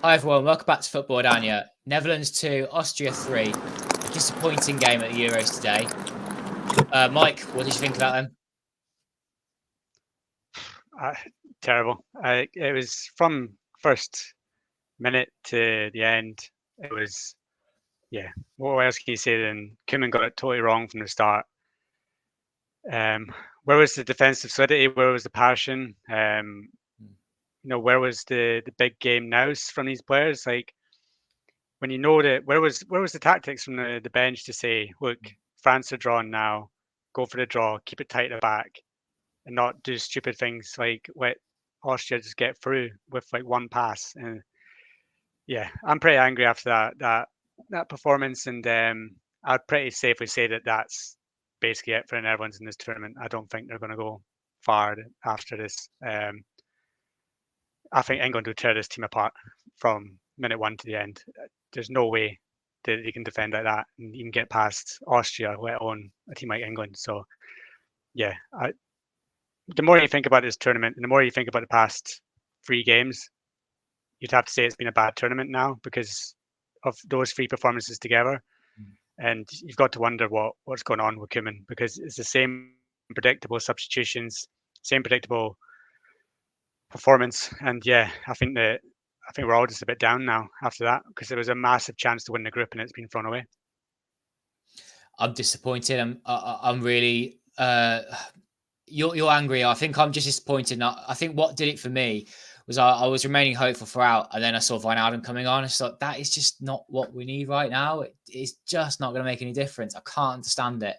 Hi everyone, welcome back to Football-Oranje. Netherlands 2, Austria 3. Disappointing game at the Euros today. Mike, what did you think about them? Terrible. It was from first minute to the end. It was, yeah. What else can you say? Then Koeman got it totally wrong from the start. Where was the defensive solidity? Where was the passion? Where was the big game nows from these players? Like, when you know that, where was the tactics from the bench to say, look, France are drawn now, go for the draw, keep it tight at the back, and not do stupid things like let Austria just get through with like one pass. And yeah, I'm pretty angry after that performance, and I'd pretty safely say that that's basically it for the Netherlands in this tournament. I don't think they're going to go far after this. I think England will tear this team apart from minute one to the end. There's no way that they can defend like that and even get past Austria, let alone a team like England. So yeah, the more you think about this tournament and the more you think about the past 3 games, you'd have to say it's been a bad tournament now because of those 3 performances together. And you've got to wonder what's going on with Koeman, because it's the same predictable substitutions, same predictable performance. And yeah, I think we're all just a bit down now after that, because there was a massive chance to win the group and it's been thrown away. I'm disappointed. I'm really you're angry. I think I'm just disappointed. I think what did it for me was I was remaining hopeful throughout, and then I saw Wijnaldum coming on. It's like, that is just not what we need right now. It's just not going to make any difference. I can't understand it.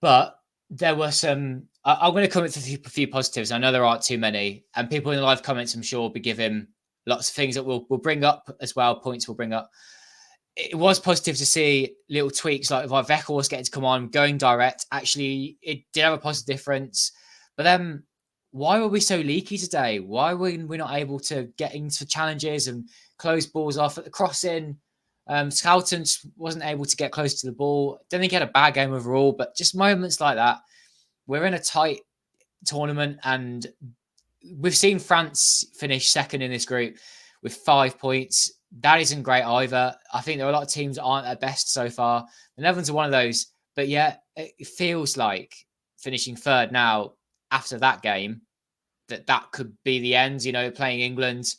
But there were some. I'm going to comment with a few positives. I know there aren't too many, and people in the live comments, I'm sure, will be giving lots of things that we'll bring up as well. Points we'll bring up. It was positive to see little tweaks like Veckel was getting to come on, going direct. Actually, it did have a positive difference. But then, why were we so leaky today? Why were we not able to get into challenges and close balls off at the crossing? Scouten just wasn't able to get close to the ball. Don't think he had a bad game overall, but just moments like that. We're in a tight tournament, and we've seen France finish second in this group with 5 points. That isn't great either. I think there are a lot of teams that aren't at best so far. The Netherlands are one of those. But yeah, it feels like finishing third now after that game, that could be the end. Playing England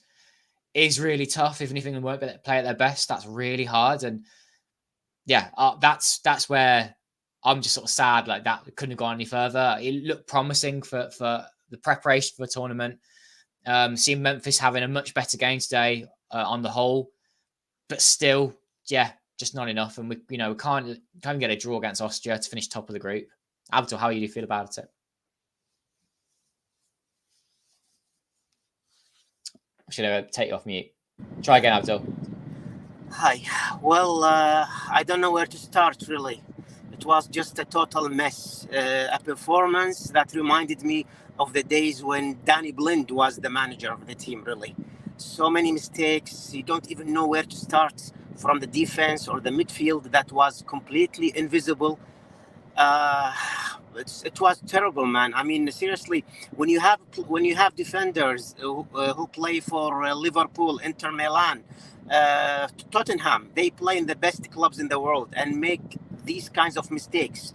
is really tough. Even if England won't play at their best, that's really hard. And yeah, that's where I'm just sort of sad. Like, that couldn't have gone any further. It looked promising for the preparation for the tournament. Seeing Memphis having a much better game today on the whole, but still, yeah, just not enough. And we can't get a draw against Austria to finish top of the group. Abdul, how do you feel about it? Should I take you off mute? Try again, Abdul. Hi. Well, I don't know where to start, really. It was just a total mess. A performance that reminded me of the days when Danny Blind was the manager of the team, really. So many mistakes. You don't even know where to start from the defense or the midfield that was completely invisible. It was terrible, man. I mean, seriously, when you have defenders who play for Liverpool, Inter Milan, Tottenham, they play in the best clubs in the world and make these kinds of mistakes.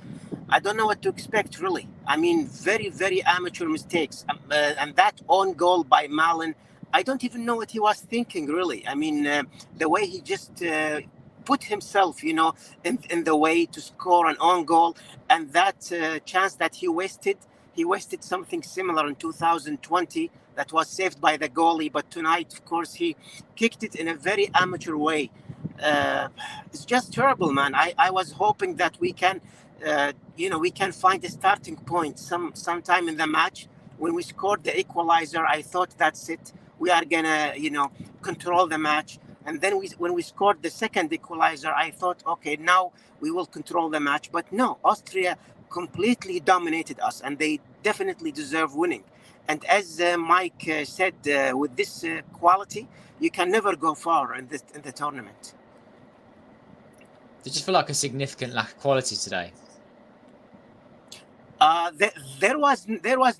I don't know what to expect, really. I mean, very, very amateur mistakes. And that own goal by Malen, I don't even know what he was thinking, really. I mean, the way he just put himself, in the way to score an own goal, and that chance that he wasted something similar in 2020 that was saved by the goalie. But tonight, of course, he kicked it in a very amateur way. It's just terrible, man. I was hoping that we can find a starting point sometime in the match. When we scored the equalizer, I thought that's it. We are gonna, control the match. And then when we scored the second equalizer, I thought, okay, now we will control the match. But no, Austria completely dominated us, and they definitely deserve winning. And as Mike said, with this quality, you can never go far in the tournament. Did you feel like a significant lack of quality today? There was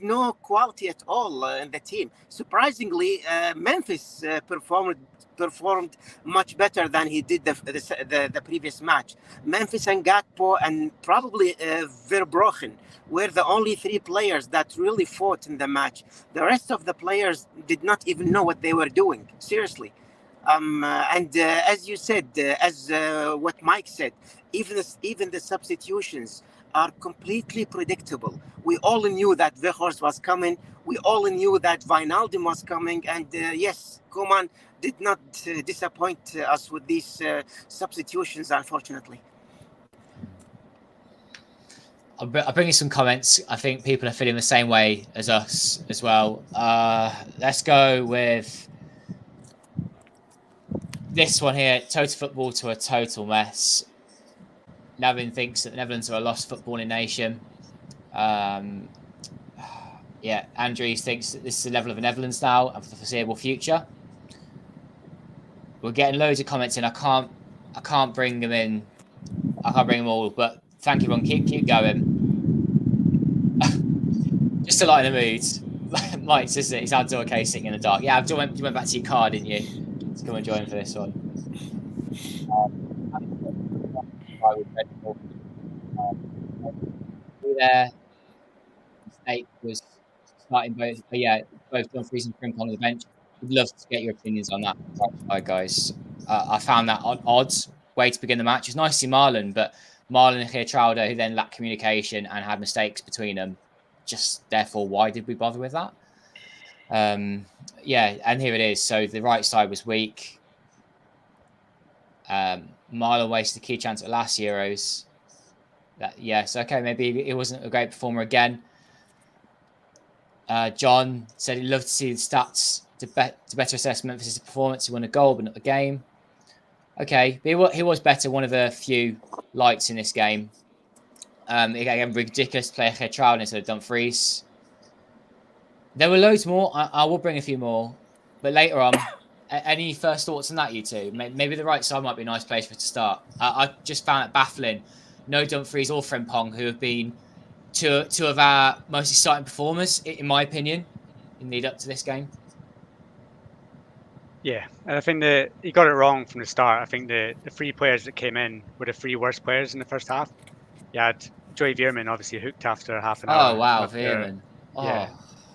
no quality at all in the team. Surprisingly, Memphis performed much better than he did the previous match. Memphis and Gakpo and probably Verbrochen were the only three players that really fought in the match. The rest of the players did not even know what they were doing. Seriously. And as you said, as what Mike said, even the substitutions are completely predictable. We all knew that Weghorst was coming. We all knew that Wijnaldum was coming. And yes, Koeman did not disappoint us with these substitutions, unfortunately. I'll bring you some comments. I think people are feeling the same way as us as well. Let's go with this one here. Total football to a total mess. Navin thinks that the Netherlands are a lost footballing nation. Yeah, Andrews thinks that this is the level of the Netherlands now and for the foreseeable future. We're getting loads of comments in. I can't bring them in. I can't bring them all, but thank you, everyone. Keep going. Just to lighten the mood. Mike says that he's Abdul Alrifaee sitting in the dark. Yeah, Abdul, you went back to your car, didn't you? Let's come and join for this one. There, mistake was starting both. But yeah, both Dumfries and Frimpong on the bench. Would love to get your opinions on that, guys. I found that odd way to begin the match. It's nice to see Marlon, but Marlon and Geertruida, who then lacked communication and had mistakes between them. Just therefore, why did we bother with that? Yeah, and here it is. So the right side was weak. Marlon wasted a key chance at last Euros. Yes, okay, maybe it wasn't a great performer again. John said he'd love to see the stats to better assess Memphis' performance. He won a goal, but not the game. Okay, but he was better. One of the few lights in this game. Again, ridiculous to play Geertruida instead of Dumfries. There were loads more. I will bring a few more, but later on. Any first thoughts on that, you two? Maybe the right side might be a nice place for it to start. I just found it baffling. No Dumfries or Frimpong, who have been two of our most exciting performers, in my opinion, in lead up to this game. Yeah, and I think that he got it wrong from the start. I think the three players that came in were the three worst players in the first half. You had Joey Veerman obviously hooked after half an hour. Oh, wow, Veerman. Yeah,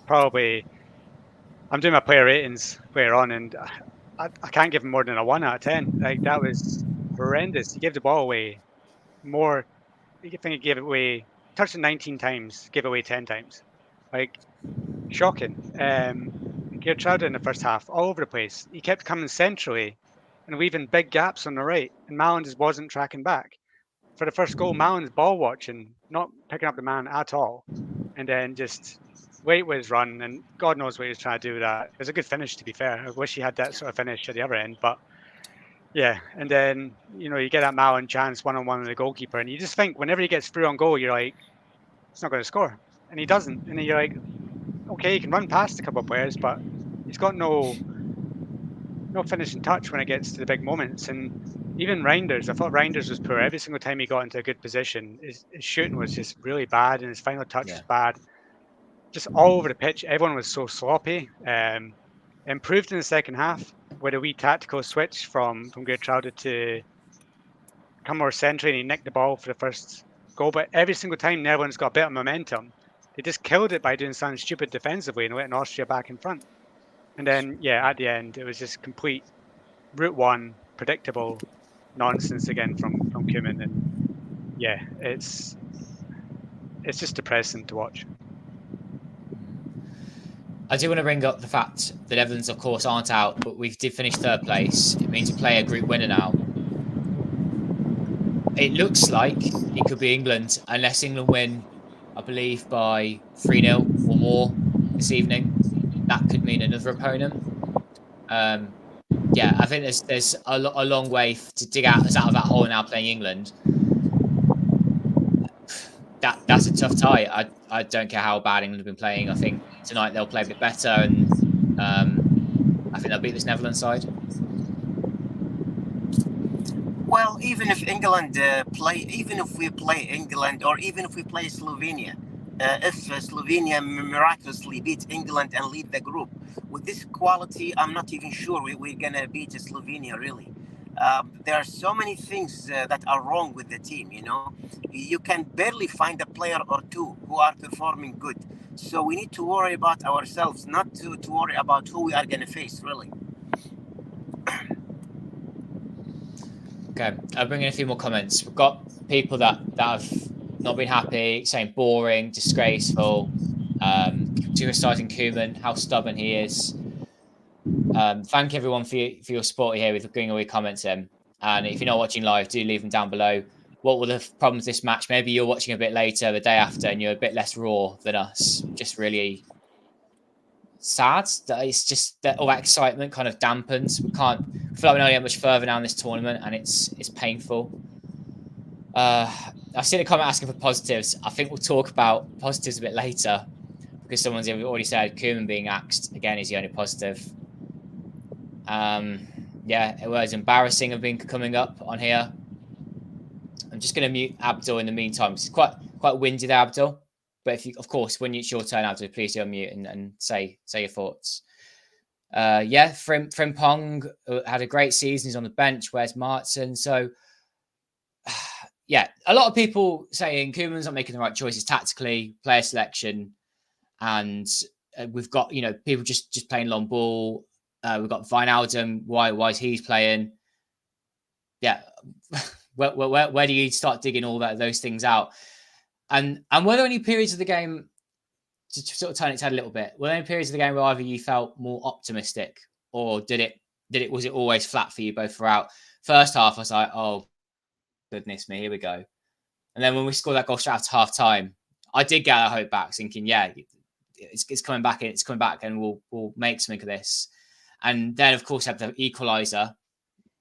probably. I'm doing my player ratings later on, and I can't give him more than a 1 out of 10. Like, that was horrendous. He gave the ball away more. I think he gave it away, touched it 19 times, gave it away 10 times. Like, shocking. Geertruida in the first half, all over the place. He kept coming centrally and leaving big gaps on the right, and Malin just wasn't tracking back. For the first goal, Malin's ball watching, not picking up the man at all, and then just wait with his run, and God knows what he was trying to do with that. It was a good finish, to be fair. I wish he had that sort of finish at the other end, but yeah. And then, you get that Malin chance one-on-one with the goalkeeper, and you just think whenever he gets through on goal, you're like, he's not going to score. And he doesn't. And then you're like, okay, he can run past a couple of players, but he's got no finishing touch when it gets to the big moments. And even Reinders, I thought Reinders was poor. Every single time he got into a good position, his shooting was just really bad, and his final touch was bad. Just all over the pitch, everyone was so sloppy. Improved in the second half with a wee tactical switch from Geertruida to come more centrally, and he nicked the ball for the first goal. But every single time, Netherlands got a bit of momentum. They just killed it by doing something stupid defensively and letting Austria back in front. And then, at the end, it was just complete route one, predictable nonsense again from Koeman. And it's just depressing to watch. I do want to bring up the fact that Netherlands, of course, aren't out, but we did finish third place. It means we play a group winner now. It looks like it could be England, unless England win, I believe, by 3-0 or more this evening. That could mean another opponent. I think there's a long way to dig us out of that hole now playing England. That's a tough tie. I don't care how bad England have been playing. I think tonight they'll play a bit better, and I think they'll beat this Netherlands side. Well, even if we play England, or even if we play Slovenia, if Slovenia miraculously beat England and lead the group. With this quality, I'm not even sure we're going to beat Slovenia, really. There are so many things that are wrong with the team, you know. You can barely find a player or two who are performing good. So we need to worry about ourselves, not to worry about who we are going to face, really. Okay, I'll bring in a few more comments. We've got people that have not been happy, saying boring, disgraceful, criticizing Koeman, how stubborn he is. Thank everyone for your support here with bringing all your comments in. And if you're not watching live, do leave them down below. What were the problems this match? Maybe you're watching a bit later, the day after, and you're a bit less raw than us. Just really sad that it's just that all that excitement kind of dampens. We feel like we're not getting much further now in this tournament, and it's painful. I've seen a comment asking for positives. I think we'll talk about positives a bit later because someone's already said Koeman being axed again is the only positive. Yeah, it was embarrassing of being coming up on here. I'm just going to mute Abdul in the meantime. It's quite windy there, Abdul. But if you, of course, when it's your turn, Abdul, please do unmute and say your thoughts. Yeah, Frimpong had a great season. He's on the bench. Where's Martin? So, yeah, a lot of people saying Koeman's not making the right choices tactically, player selection, and we've got people just playing long ball. We've got Wijnaldum. Why is he playing? Yeah, where do you start digging all those things out? And were there any periods of the game, to sort of turn its head a little bit, were there any periods of the game where either you felt more optimistic, or was it always flat for you both throughout? First half, I was like, oh goodness me, here we go. And then when we scored that goal straight after half time, I did get our hope back, thinking, yeah, it's coming back, and we'll make something of this. And then, of course, have the equaliser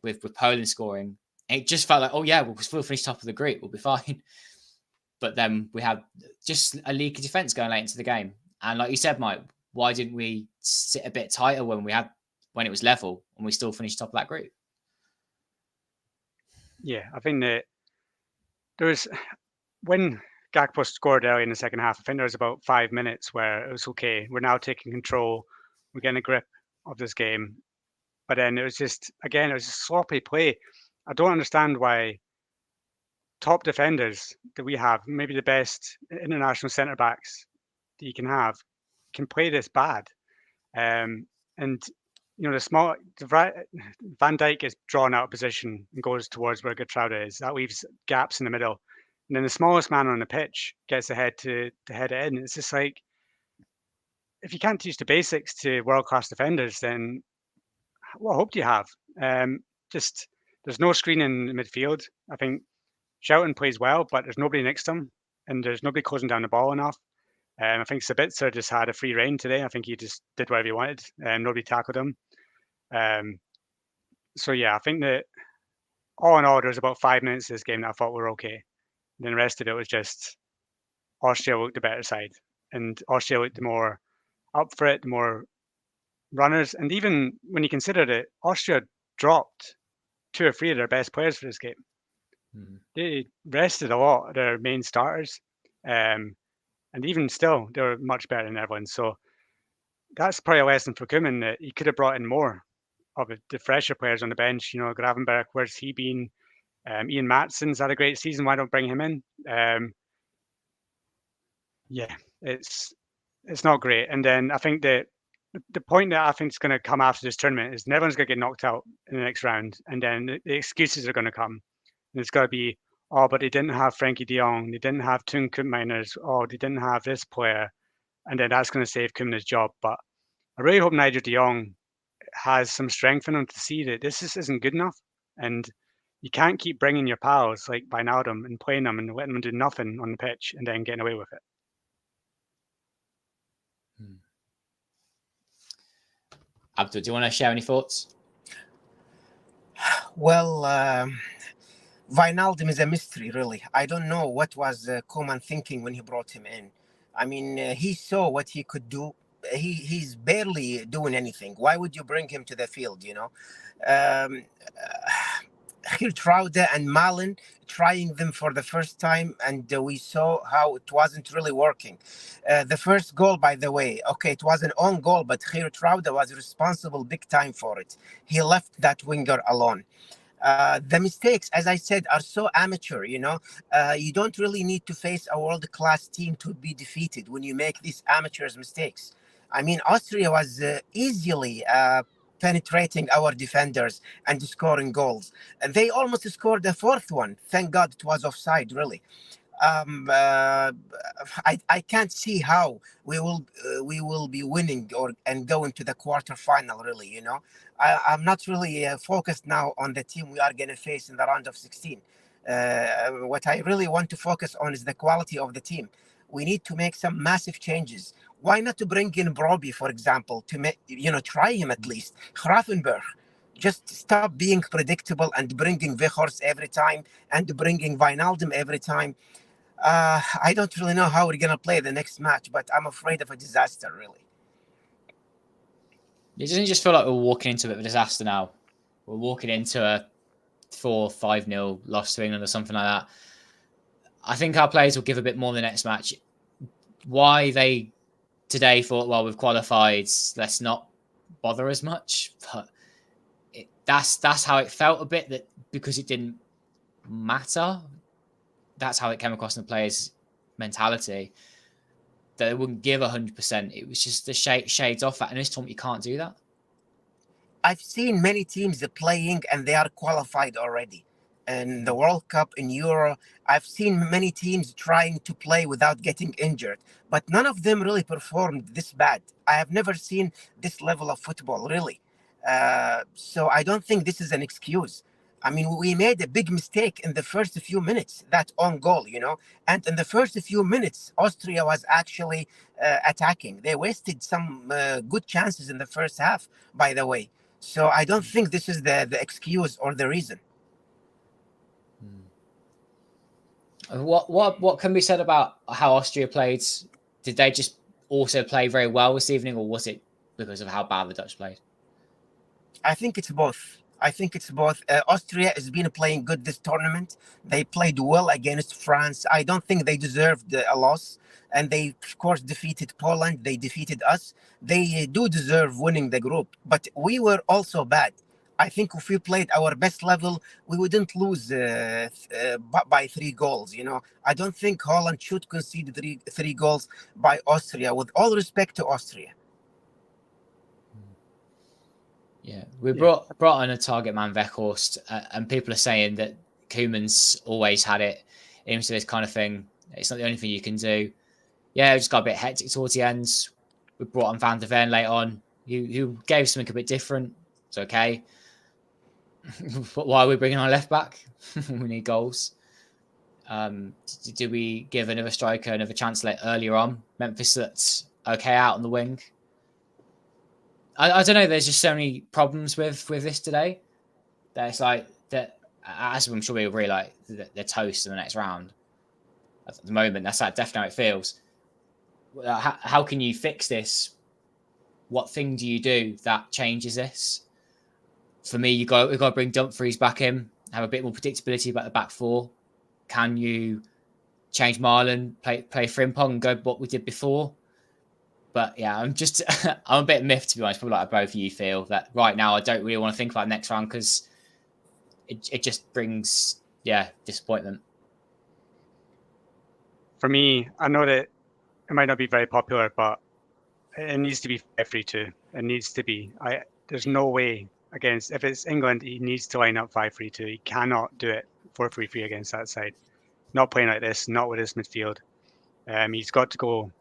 with Poland scoring. It just felt like, oh yeah, we'll finish top of the group, we'll be fine. But then we had just a leaky defence going late into the game. And like you said, Mike, why didn't we sit a bit tighter when it was level and we still finished top of that group? Yeah, I think that when Gakpo scored early in the second half, I think there was about 5 minutes where it was okay. We're now taking control. We're getting a grip of this game. But then it was just sloppy play. I don't understand why top defenders that we have, maybe the best international centre backs that you can have, can play this bad. And Van Dijk is drawn out of position and goes towards where Gertrude is. That leaves gaps in the middle. And then the smallest man on the pitch gets ahead to head it in. It's just like, if you can't teach the basics to world-class defenders, then what hope do you have? There's no screen in the midfield. I think Shelton plays well, but there's nobody next to him, and there's nobody closing down the ball enough. I think Sabitzer just had a free rein today. I think he just did whatever he wanted, and nobody tackled him. So yeah, I think that all in all, there was about 5 minutes of this game that I thought were okay. And then the rest of it was just Austria looked the better side, and Austria looked the more up for it, the more runners. And even when you consider that Austria dropped 2 or 3 of their best players for this game. Mm-hmm. They rested a lot of their main starters. And even still, they were much better than Netherlands. So that's probably a lesson for Koeman, that he could have brought in more of the fresher players on the bench. Gravenberg, where's he been? Ian Matson's had a great season. Why don't bring him in? Yeah, it's not great. And then I think that the point that I think is going to come after this tournament is Netherlands going to get knocked out in the next round, and then the excuses are going to come. And it's got to be, oh, but they didn't have Frankie de Jong, they didn't have Toon Koopmeiners, oh, they didn't have this player, and then that's going to save Koeman's job. But I really hope Nigel de Jong has some strength in him to see that this isn't good enough, and you can't keep bringing your pals like Wijnaldum and playing them and letting them do nothing on the pitch and then getting away with it. Abdul, do you want to share any thoughts? Well, Wijnaldum is a mystery, really. I don't know what was Koeman thinking when he brought him in. I mean, he saw what he could do. He's barely doing anything. Why would you bring him to the field, Gertrude and Malen. trying them for the first time, and we saw how it wasn't really working. The first goal, by the way, okay, it was an own goal, but Geert Trouwde was responsible big time for it. He left that winger alone. The mistakes, as I said, are so amateur. You don't really need to face a world-class team to be defeated when you make these amateurs mistakes. I mean, Austria was easily penetrating our defenders and scoring goals, and they almost scored a fourth one. Thank God it was offside, really. I can't see how we will be winning and go into the quarterfinal. Really, I'm not really focused now on the team we are going to face in the round of 16. What I really want to focus on is the quality of the team. We need to make some massive changes. Why not to bring in Broby, for example, to try him at least. Grafenberg. Just stop being predictable and bringing Weghorst every time and bringing Wijnaldum every time. I don't really know how we're going to play the next match, but I'm afraid of a disaster, really. It doesn't just feel like we're walking into a bit of a disaster now. We're walking into a 4-5-0 loss to England or something like that. I think our players will give a bit more in the next match. Why they today thought, well, we've qualified, let's not bother as much. But that's how it felt a bit, that because it didn't matter. That's how it came across in the players' mentality. That they wouldn't give 100%. It was just the shades off that. And this tournament, you can't do that. I've seen many teams playing and they are qualified already. In the World Cup, in Euro, I've seen many teams trying to play without getting injured, but none of them really performed this bad. I have never seen this level of football, really. So I don't think this is an excuse. I mean, we made a big mistake in the first few minutes, that own goal, and in the first few minutes, Austria was actually attacking. They wasted some good chances in the first half, by the way. So I don't think this is the excuse or the reason. What can be said about how Austria played? Did they just also play very well this evening, or was it because of how bad the Dutch played? I think it's both. Austria has been playing good this tournament. They played well against France. I don't think they deserved a loss. And they, of course, defeated Poland. They defeated us. They do deserve winning the group. But we were also bad. I think if we played our best level, we wouldn't lose by 3 goals. I don't think Holland should concede three goals by Austria, with all respect to Austria. Yeah, we brought on a target man, Weghorst, and people are saying that Koeman's always had it into this kind of thing. It's not the only thing you can do. Yeah, we just got a bit hectic towards the end. We brought on Van der Ven late on, who gave something a bit different. It's okay. But why are we bringing on left back? We need goals. Do we give another striker another chance earlier on? Memphis that's okay out on the wing. I don't know. There's just so many problems with this today. That it's like that. As I'm sure we agree, like they're toast in the next round. At the moment, that's definitely how it feels. How can you fix this? What thing do you do that changes this? For me, we've got to bring Dumfries back in, have a bit more predictability about the back four. Can you change Marlon, play Frimpong and go what we did before? But yeah, I'm a bit miffed, to be honest. Probably like both of you feel that right now I don't really want to think about next round because it just brings disappointment. For me, I know that it might not be very popular, but it needs to be 5-3-2. It needs to be. There's no way against, if it's England, he needs to line up 5-3-2. He cannot do it 4-3-3 against that side. Not playing like this, not with this midfield. He's got to go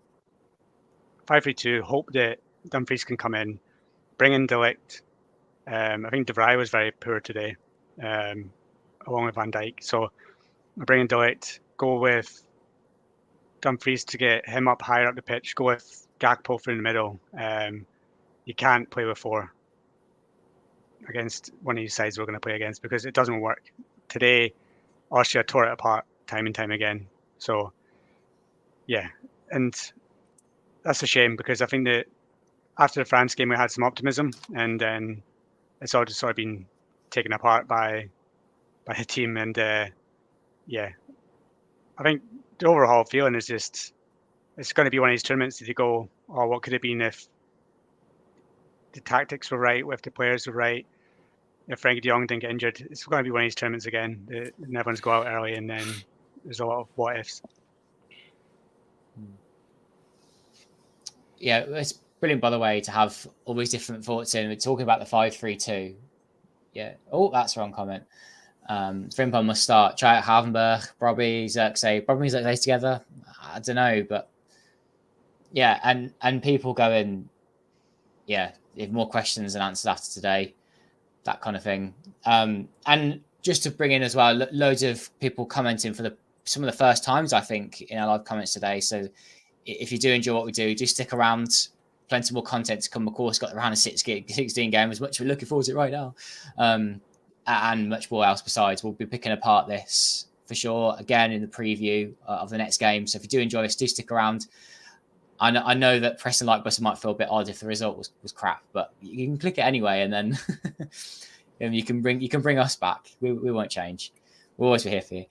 5-3-2, hope that Dumfries can come in, bring in De Ligt. I think De Vrij was very poor today, along with Van Dijk. So bring in De Ligt, go with Dumfries to get him up higher up the pitch, go with Gakpo through the middle. You can't play with 4 against one of these sides we're going to play against because it doesn't work. Today, Austria tore it apart time and time again. So, yeah, and that's a shame because I think that after the France game we had some optimism, and then it's all just sort of been taken apart by the team. And yeah, I think the overall feeling is just it's going to be one of these tournaments that you go, oh, what could it have been if the tactics were right, if the players were right, if Frankie de Jong didn't get injured. It's going to be one of these tournaments again. The Netherlands go out early, and then there's a lot of what ifs. Yeah, it's brilliant, by the way, to have all these different thoughts in. We're talking about the 5-3-2. Yeah. Oh, that's the wrong comment. Frimpong must start. Try out Havenberg, Brobby, Xerxes. Brobby, Xerxes together? I don't know, but yeah, and people going, yeah, if more questions than answers after today, that kind of thing. And just to bring in as well, loads of people commenting for some of the first times, I think, in our live comments today. So if you do enjoy what we do stick around. Plenty more content to come. Of course, got the round of 16 games, which we're looking forward to right now. And much more else besides. We'll be picking apart this for sure again in the preview of the next game. So if you do enjoy this, do stick around. I know that pressing like button might feel a bit odd if the result was crap, but you can click it anyway, and then you can bring us back. We won't change. We'll always be here for you.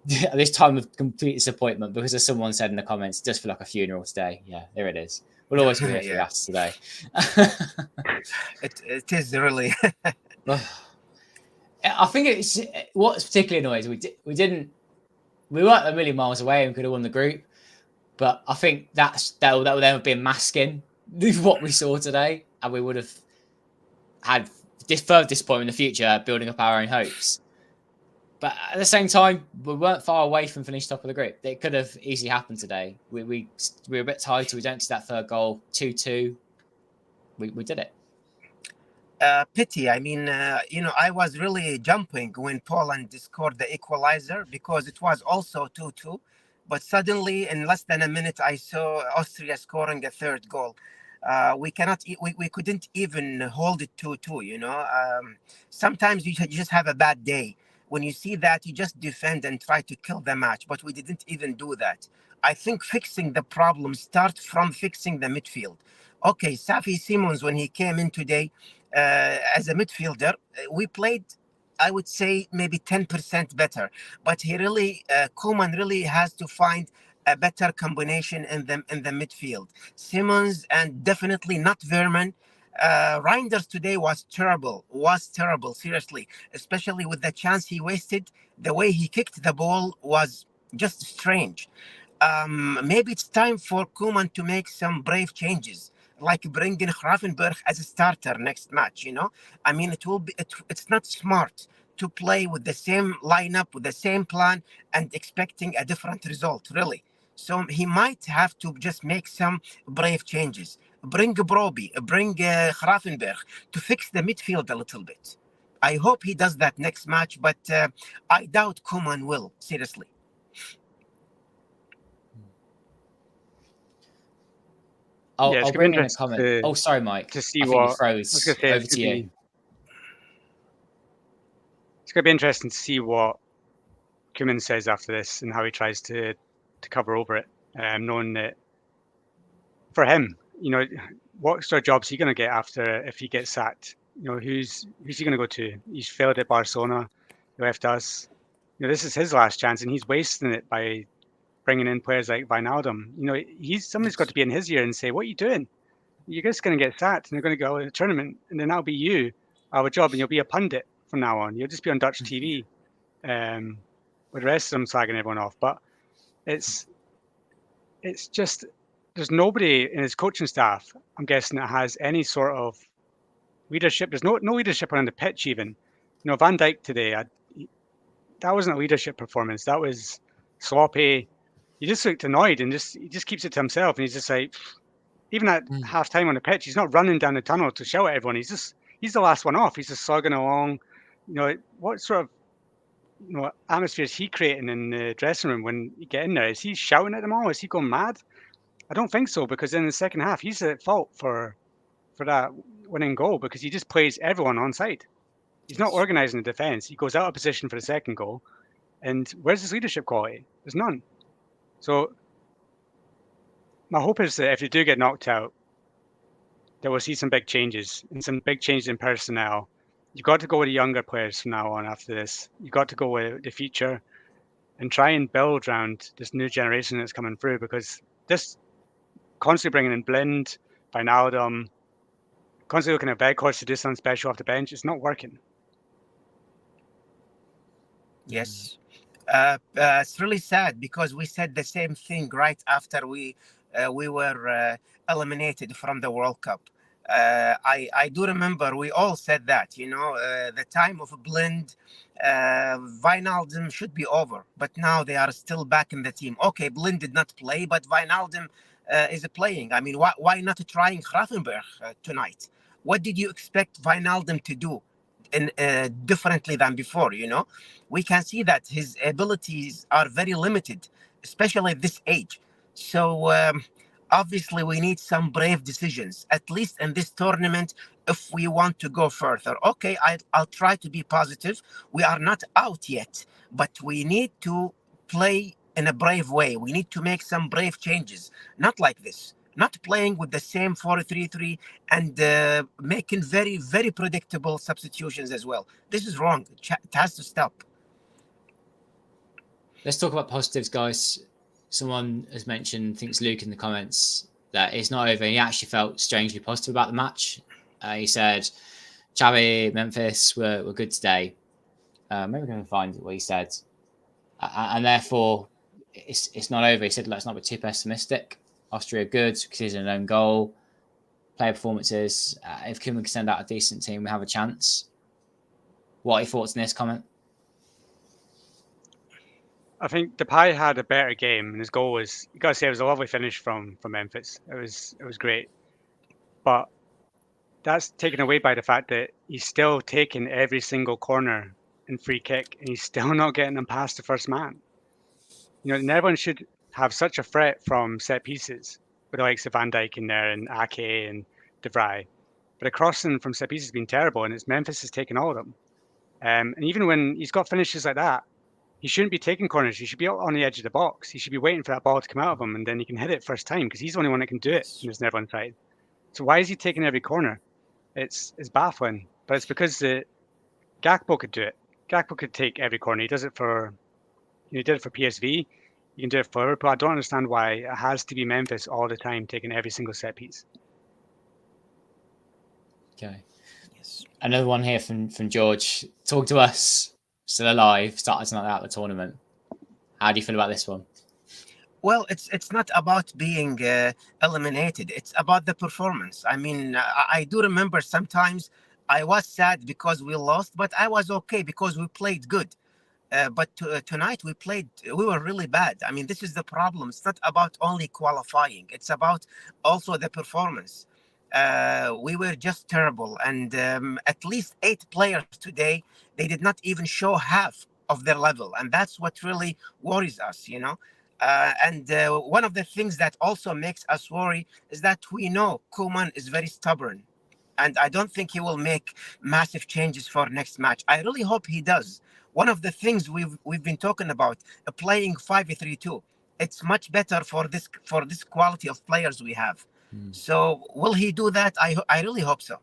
This time of complete disappointment, because as someone said in the comments, it does feel like a funeral today. Yeah, there it is. We'll always be here for you after today. It is really. I think it's what's particularly annoying is we weren't a million miles away and could have won the group, but I think that would then have been masking what we saw today, and we would have had this further disappointment in the future, building up our own hopes. But at the same time, we weren't far away from finishing top of the group. It could have easily happened today. We were a bit tired, so we don't see that third goal. 2-2. We did it. Pity. I mean, I was really jumping when Poland scored the equalizer because it was also 2-2. But suddenly, in less than a minute, I saw Austria scoring a third goal. We couldn't even hold it 2-2. Sometimes you just have a bad day. When you see that, you just defend and try to kill the match. But we didn't even do that. I think fixing the problem starts from fixing the midfield. Okay, Safi Simons, when he came in today as a midfielder, we played, I would say, maybe 10% better. But Koeman really has to find a better combination in the midfield. Simons and definitely not Verman. Reinders today was terrible, seriously, especially with the chance he wasted. The way he kicked the ball was just strange. Maybe it's time for Koeman to make some brave changes, like bringing Gravenberg as a starter next match. I mean, it's not smart to play with the same lineup, with the same plan, and expecting a different result, really. So he might have to just make some brave changes. Bring Broby, bring Gravenberg to fix the midfield a little bit. I hope he does that next match, but I doubt Koeman will, seriously. I'll bring in a comment. Sorry, Mike. To see I think you froze. I was going to say, over to you. It's going to be interesting to see what Koeman says after this and how he tries to cover over it, knowing that for him, what sort of job's he going to get after if he gets sacked? Who's he going to go to? He's failed at Barcelona. He left us. This is his last chance, and he's wasting it by bringing in players like Wijnaldum. Somebody's got to be in his ear and say, "What are you doing? You're just going to get sacked, and they're going to go out of the tournament, and then that'll be you out of a job, and you'll be a pundit from now on. You'll just be on Dutch TV." With the rest of them slagging everyone off, but it's just there's nobody in his coaching staff, I'm guessing, that has any sort of leadership. There's no leadership around the pitch even. Van Dijk today, that wasn't a leadership performance. That was sloppy. He just looked annoyed and he just keeps it to himself. And he's just like, even at half time on the pitch, he's not running down the tunnel to shout at everyone. He's the last one off. He's just slogging along. What sort of atmosphere is he creating in the dressing room when you get in there? Is he shouting at them all? Is he going mad? I don't think so, because in the second half, he's at fault for that winning goal because he just plays everyone on side. He's not organising the defence. He goes out of position for the second goal. And where's his leadership quality? There's none. So my hope is that if you do get knocked out, that we'll see some big changes and some big changes in personnel. You've got to go with the younger players from now on after this. You've got to go with the future. and try and build around this new generation that's coming through, because this constantly bringing in Blind, Wijnaldum, constantly looking at Weghorst to do something special off the bench, it's not working. Yes. It's really sad because we said the same thing right after we were eliminated from the World Cup. I do remember we all said that, the time of Blind, Wijnaldum should be over, but now they are still back in the team. Okay, Blind did not play, but Wijnaldum is playing. I mean, why not trying Grafenberg tonight? What did you expect Wijnaldum to do differently than before? We can see that his abilities are very limited, especially at this age. So obviously we need some brave decisions, at least in this tournament, if we want to go further. Okay, I'll try to be positive. We are not out yet, but we need to play in a brave way. We need to make some brave changes, not like this. Not playing with the same 4-3-3 and making very, very predictable substitutions as well. This is wrong. It has to stop. Let's talk about positives, guys. Someone has mentioned, thinks Luke in the comments, that it's not over. He actually felt strangely positive about the match. He said, Xavi, Memphis were good today. Maybe we're going to find what he said. And therefore, it's not over. He said, let's not be too pessimistic. Austria good, conceded an own goal. Player performances. If Koeman can send out a decent team, we have a chance. What are your thoughts on this comment? I think Depay had a better game, and his goal was, you got to say, it was a lovely finish from Memphis. It was great. But that's taken away by the fact that he's still taking every single corner and free kick, and he's still not getting them past the first man. The Netherlands should have such a threat from set pieces, with the likes of Van Dijk in there and Ake and De Vrij. But the crossing from set pieces has been terrible, and it's Memphis has taken all of them. And even when he's got finishes like that, he shouldn't be taking corners. He should be on the edge of the box. He should be waiting for that ball to come out of him, and then he can hit it first time, because he's the only one that can do it in this Netherlands side. So why is he taking every corner? It's baffling. But it's because Gakpo could do it. Gakpo could take every corner. He does it for, he did it for PSV. You can do it for Liverpool. I don't understand why it has to be Memphis all the time taking every single set piece. Okay. Yes. Another one here from George. Talk to us. Still alive. Started tonight out of the tournament. How do you feel about this one? Well, it's not about being eliminated. It's about the performance. I mean, I do remember sometimes I was sad because we lost, but I was okay because we played good. But tonight we were really bad. I mean, this is the problem. It's not about only qualifying. It's about also the performance. We were just terrible. And at least 8 players today, they did not even show half of their level. And that's what really worries us, And one of the things that also makes us worry is that we know Koeman is very stubborn. And I don't think he will make massive changes for next match. I really hope he does. One of the things we've been talking about, playing 5-3-2, it's much better for this quality of players we have. So will he do that? I really hope so.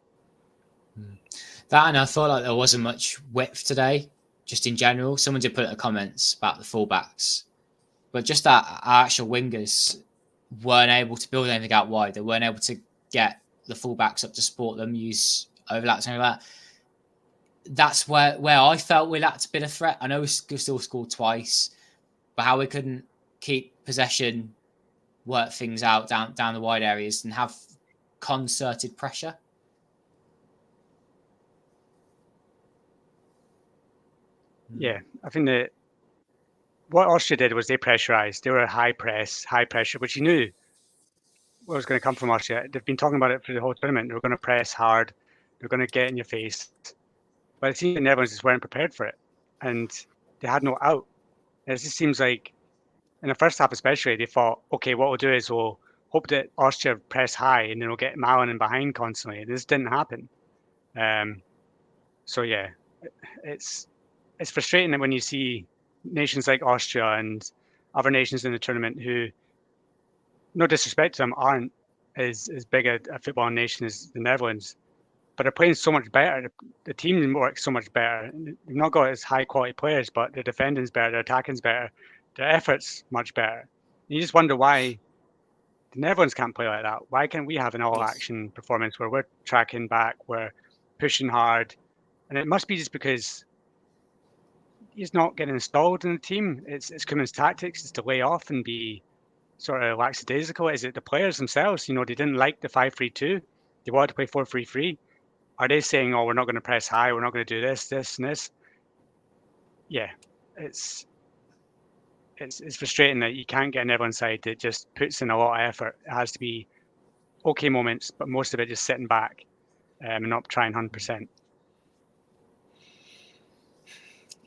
That, and I thought like there wasn't much width today, just in general. Someone did put in the comments about the fullbacks, but just that our actual wingers weren't able to build anything out wide. They weren't able to get the fullbacks up to support them, use overlaps and like that. That's where I felt we lacked a bit of threat. I know we still scored twice, but how we couldn't keep possession, work things out down the wide areas, and have concerted pressure. Yeah, I think that what Austria did was they pressurized. They were a high pressure, which you knew what was going to come from Austria. They've been talking about it for the whole tournament. They were going to press hard. They're going to get in your face. But it seems the Netherlands just weren't prepared for it, and they had no out. It just seems like in the first half especially, they thought, okay, what we'll do is we'll hope that Austria press high, and then we'll get Malen in behind constantly. This didn't happen. So yeah, it's frustrating that when you see nations like Austria and other nations in the tournament who, no disrespect to them, aren't as big a football nation as the Netherlands, but they're playing so much better. The team works so much better. They've not got as high quality players, but their defending's better, their attacking's better, their effort's much better. And you just wonder why the Netherlands can't play like that. Why can't we have an all-action performance where we're tracking back, we're pushing hard? And it must be just because he's not getting installed in the team. It's Koeman's tactics is to lay off and be sort of lackadaisical. Is it the players themselves? They didn't like the 5-3-2. They wanted to play 4-3-3. Are they saying, "Oh, we're not going to press high. We're not going to do this, this, and this"? Yeah, it's frustrating that you can't get an Netherlands side that just puts in a lot of effort. It has to be okay moments, but most of it just sitting back and not trying 100%.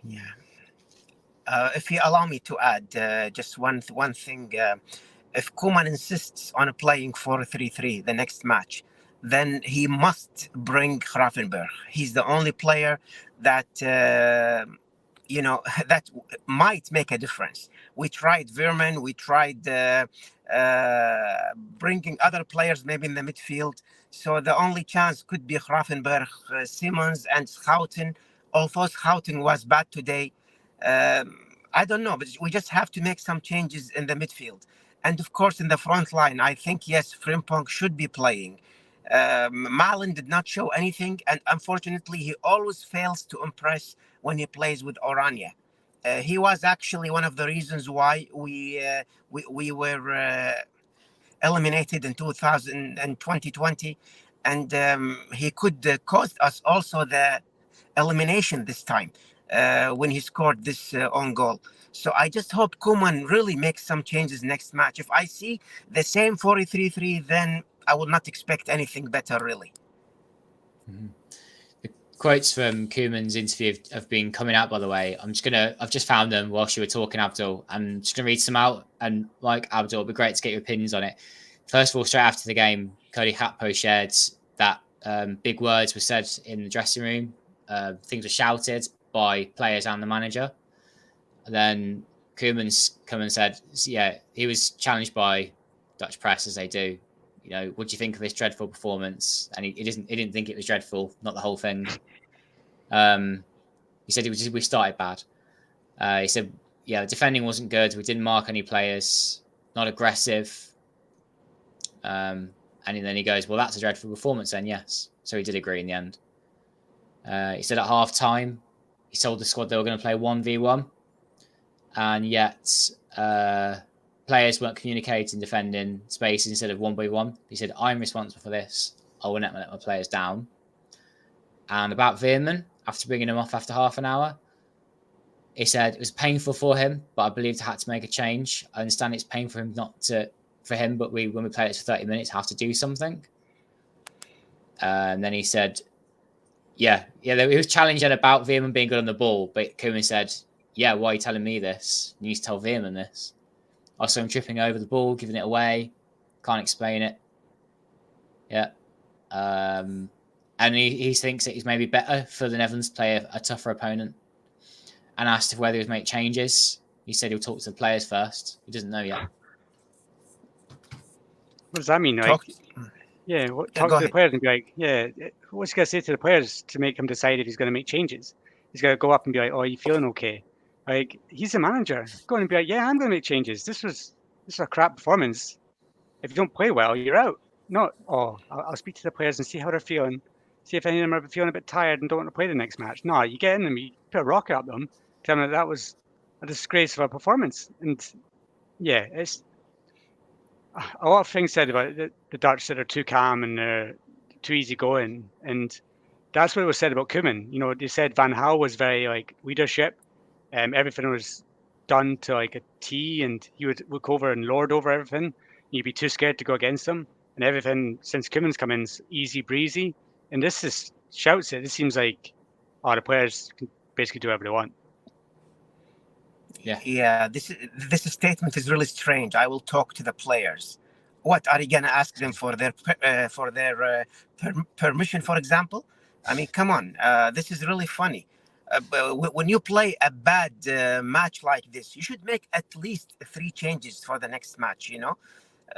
Yeah. If you allow me to add just one thing, if Koeman insists on playing 4-3-3 the next match, then he must bring Gravenberch. He's the only player that that might make a difference. We tried Veerman, we tried bringing other players maybe in the midfield. So the only chance could be Gravenberch, Simmons, and Schouten. Although Schouten was bad today. I don't know, but we just have to make some changes in the midfield. And of course, in the front line, I think, yes, Frimpong should be playing. Malen did not show anything, and unfortunately, he always fails to impress when he plays with Oranje. He was actually one of the reasons why we were eliminated in 2020, and he could cost us also the elimination this time when he scored this own goal. So I just hope Koeman really makes some changes next match. If I see the same 4-3-3, then I will not expect anything better, really. Mm-hmm. The quotes from Koeman's interview have been coming out, by the way. I've just found them whilst you were talking, Abdul. I'm just gonna read some out, and like Abdul, it'd be great to get your opinions on it. First of all, straight after the game, Cody Gakpo shared that big words were said in the dressing room. Things were shouted by players and the manager. And then Koeman's come and said, yeah, he was challenged by Dutch press, as they do. What do you think of this dreadful performance? And he didn't think it was dreadful, not the whole thing. He said we started bad. He said, yeah, the defending wasn't good. We didn't mark any players, not aggressive. And then he goes, well, that's a dreadful performance then, yes. So he did agree in the end. He said at half time, he told the squad they were going to play 1v1. And yet players weren't communicating, defending spaces instead of 1v1. He said, I'm responsible for this. I will not let my players down. And about Veerman, after bringing him off after half an hour, he said it was painful for him, but I believed I had to make a change. I understand it's painful for him, but when we play it for 30 minutes, have to do something. And then he said, he was challenged about Veerman being good on the ball, but Koeman said, yeah, why are you telling me this? You need to tell Veerman this. I saw him tripping over the ball, giving it away. Can't explain it. Yeah. And he thinks that he's maybe better for the Netherlands to play a tougher opponent. And asked whether he would make changes. He said he'll talk to the players first. He doesn't know yet. What does that mean? Talk to the players and be like, what's he going to say to the players to make him decide if he's going to make changes? He's going to go up and be like, oh, are you feeling okay? Like, he's the manager. Go on and be like, yeah, I'm going to make changes. This was a crap performance. If you don't play well, you're out. Not, I'll speak to the players and see how they're feeling. See if any of them are feeling a bit tired and don't want to play the next match. No, you get in them, you put a rocket up them, tell them that was a disgrace of a performance. And yeah, it's a lot of things said about the Dutch that are too calm and they're too easygoing. And that's what was said about Koeman. They said Van Gaal was very leadership. Everything was done to a T, and he would look over and lord over everything. You'd be too scared to go against him. And everything since Koeman's come in is easy breezy. And this just shouts it. This seems like the players can basically do whatever they want. Yeah. This statement is really strange. I will talk to the players. What are you gonna ask them for their permission, for example? I mean, come on. This is really funny. When you play a bad match like this, you should make at least 3 changes for the next match.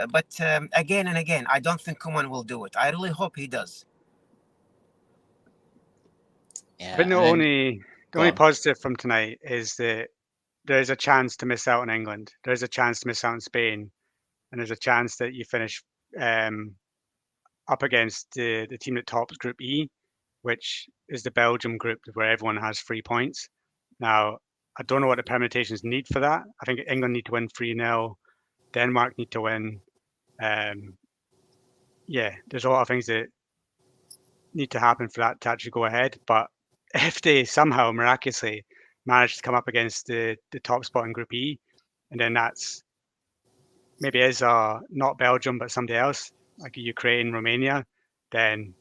But again and again, I don't think Koeman will do it. I really hope he does. Yeah, I think and then, the go only on. positive from tonight is that there's a chance to miss out on England. There's a chance to miss out on Spain, and there's a chance that you finish up against the team that tops Group E, which is the Belgium group where everyone has 3 points. Now, I don't know what the permutations need for that. I think England need to win 3-0. Denmark need to win. Yeah, there's a lot of things that need to happen for that to actually go ahead. But if they somehow miraculously manage to come up against the top spot in Group E, and then that's maybe is not Belgium but somebody else like Ukraine, Romania, then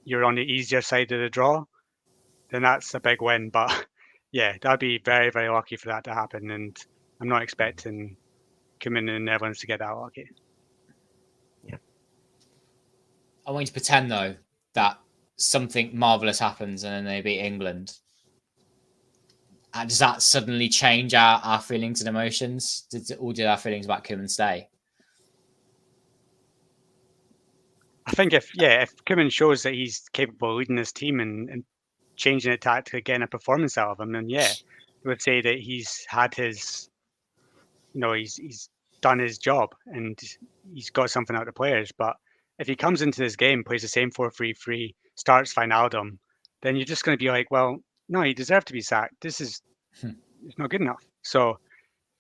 you're on the easier side of the draw. Then that's a big win. But yeah, that'd be very, very lucky for that to happen, and I'm not expecting Koeman and the Netherlands to get that lucky. I want you to pretend though that something marvelous happens and then they beat England. And does that suddenly change our feelings and emotions? Did our feelings about Koeman stay? I think if Koeman shows that he's capable of leading this team and changing it tactically, getting a performance out of him, then I would say that he's had his, he's done his job and he's got something out of the players. But if he comes into this game, plays the same 4-3-3, starts Wijnaldum, then you're just going to be like, well, no, he deserved to be sacked. This is it's not good enough. So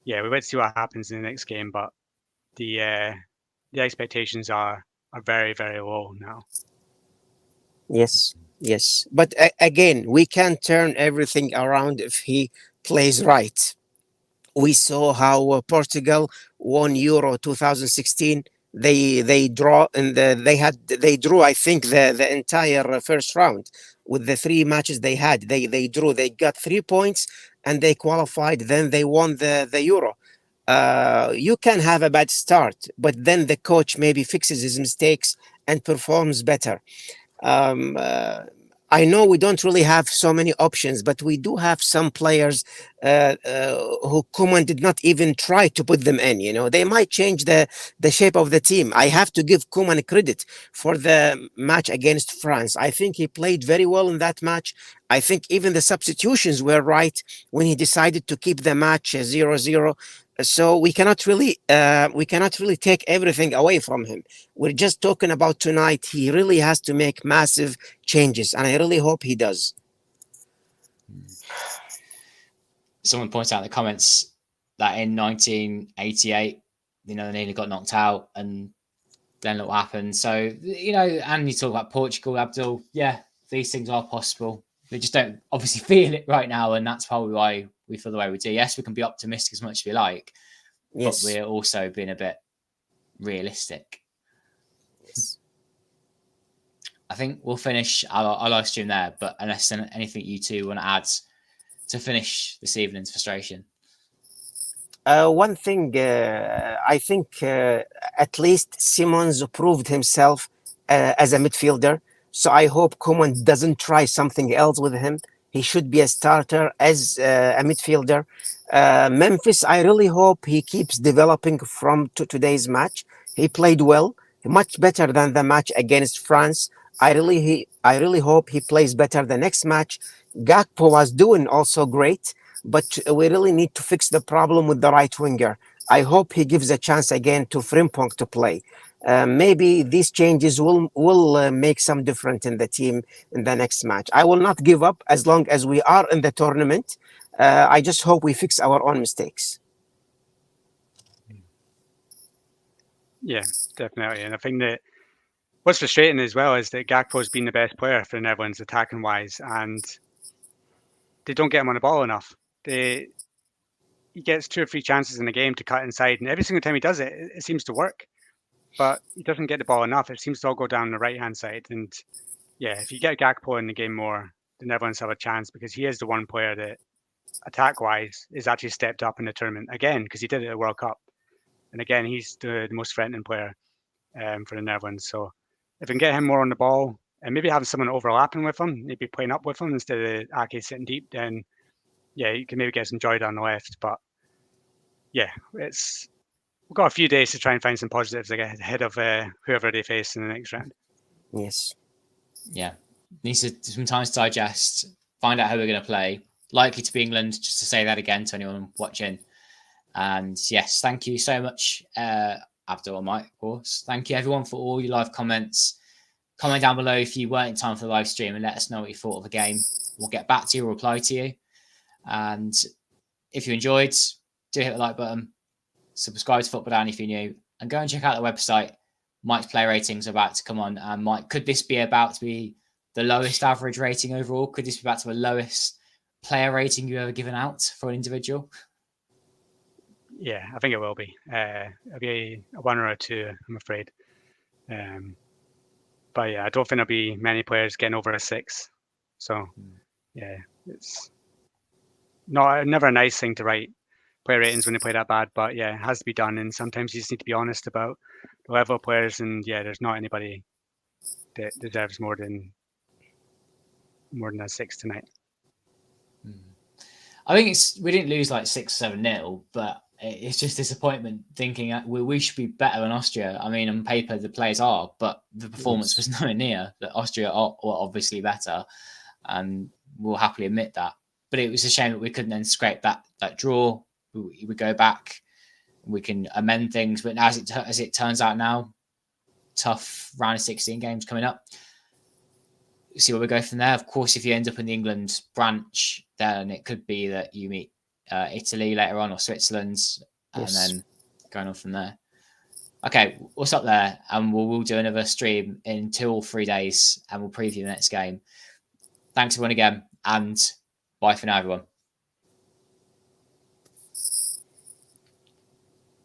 yeah, we wait to see what happens in the next game, but the expectations are very, very low now. Yes, yes. But again, we can turn everything around if he plays right. We saw how Portugal won Euro 2016. They draw and they drew. I think the entire first round with the three matches they had. They drew. They got 3 points and they qualified. Then they won the Euro. You can have a bad start, but then the coach maybe fixes his mistakes and performs better. Um, uh, I know we don't really have so many options, but we do have some players who Koeman did not even try to put them in. They might change the shape of the team. I have to give Koeman credit for the match against France. I think he played very well in that match. I think even the substitutions were right when he decided to keep the match 0-0. So we cannot really take everything away from him. We're just talking about tonight. He really has to make massive changes, and I really hope he does. Someone pointed out in the comments that in 1988, they nearly got knocked out, and then look what happened. So, and you talk about Portugal, Abdul. Yeah, these things are possible. We just don't obviously feel it right now, and that's probably why we feel the way we do. Yes, we can be optimistic as much as we like, Yes. but we're also being a bit realistic. Yes. I think we'll finish our live stream there, but unless anything you two want to add to finish this evening's frustration. One thing, I think at least Simons proved himself as a midfielder. So I hope Koeman doesn't try something else with him. He should be a starter as a midfielder. Memphis, I really hope he keeps developing from today's match. He played well, much better than the match against France. I really hope he plays better the next match. Gakpo was doing also great, but we really need to fix the problem with the right winger. I hope he gives a chance again to Frimpong to play. Maybe these changes will make some difference in the team in the next match. I will not give up as long as we are in the tournament. I just hope we fix our own mistakes. Yeah, definitely. And I think that what's frustrating as well is that Gakpo's been the best player for the Netherlands attacking wise, and they don't get him on the ball enough. He gets 2 or 3 chances in the game to cut inside, and every single time he does it, it seems to work. But he doesn't get the ball enough. It seems to all go down the right-hand side. And yeah, if you get Gakpo in the game more, the Netherlands have a chance because he is the one player that, attack-wise, is actually stepped up in the tournament again because he did it at the World Cup. And again, he's the most threatening player for the Netherlands. So if we can get him more on the ball and maybe have someone overlapping with him, maybe playing up with him instead of Ake sitting deep, then yeah, you can maybe get some joy down the left. But yeah, we've got a few days to try and find some positives ahead of whoever they face in the next round. Yes. Yeah, needs some time to digest. find out how we're going to play. Likely to be England, just to say that again to anyone watching. And yes, thank you so much, Abdul and Mike, of course. Thank you, everyone, for all your live comments. Comment down below if you weren't in time for the live stream and let us know what you thought of the game. We'll get back to you or reply to you. And if you enjoyed, do hit the like button. Subscribe to Football-Oranje if you're new. And go and check out the website. Mike's player ratings are about to come on. And Mike, could this be about to be the lowest average rating overall? Could this be about to be the lowest player rating you've ever given out for an individual? Yeah, I think it will be. It'll be a 1 or a 2, I'm afraid. But yeah, I don't think there'll be many players getting over a 6. So yeah, it's never a nice thing to write player ratings when they play that bad. But yeah, it has to be done. And sometimes you just need to be honest about the level of players. And yeah, there's not anybody that deserves more than a 6 tonight. I think we didn't lose like 6-7-0, but it's just disappointment thinking we should be better than Austria. I mean, on paper, the players are, but the performance was nowhere near. That Austria are obviously better, and we'll happily admit that. But it was a shame that we couldn't then scrape that draw. We go back, we can amend things. But as it turns out now, tough round of 16 games coming up. See where we go from there. Of course, if you end up in the England branch, then it could be that you meet Italy later on or Switzerland, and then going on from there. Okay, we'll stop there, and we'll do another stream in 2 or 3 days, and we'll preview the next game. Thanks everyone again, and bye for now, everyone.